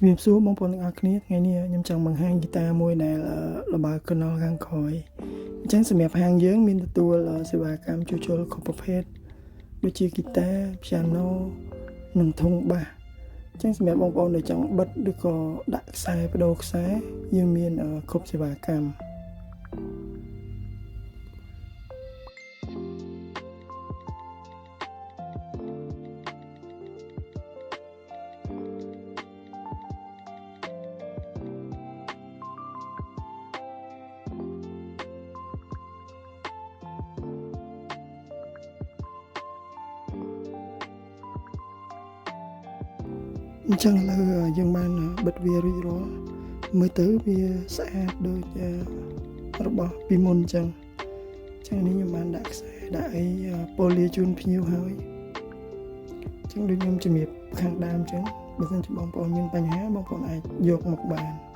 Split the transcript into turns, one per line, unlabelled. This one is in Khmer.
ជំរាបសួរបងប្អូនទាំងអស់គ្នាថ្ងៃនេះខ្ញុំចង់បង្ហាញហ្គីតាមួយដែលល្បើក Canal ខាងក្រោយអញ្ចឹងសម្រាប់ហាងយើងមានទទួលសេវាកម្មជួសជុលគ្រប់ប្រភេទដូចជាហ្គីតា piano និងធុងបាសអញ្ចឹងសម្រាប់បងប្អូនដែលចង់បិទឬក៏ដាក់ខ្សែបដូរខ្សែយើងមានគ្រប់សេវាកម្មអញ្ចឹងឥឡូវយើងបានបិទវារួចរាល់មើលទៅវាស្អាតដូចរបស់ពីមុនអញ្ចឹងនេះខ្ញុំបានដាក់ខ្សែដាក់អីប៉ូលីជូនភ្ញៀវហើយអញ្ចឹងដូចខ្ញុំជំរាបខាងដើមអញ្ចឹងបើសិនជាបងប្អូនមានបញ្ហាបងប្អូនអាចយកមកបាន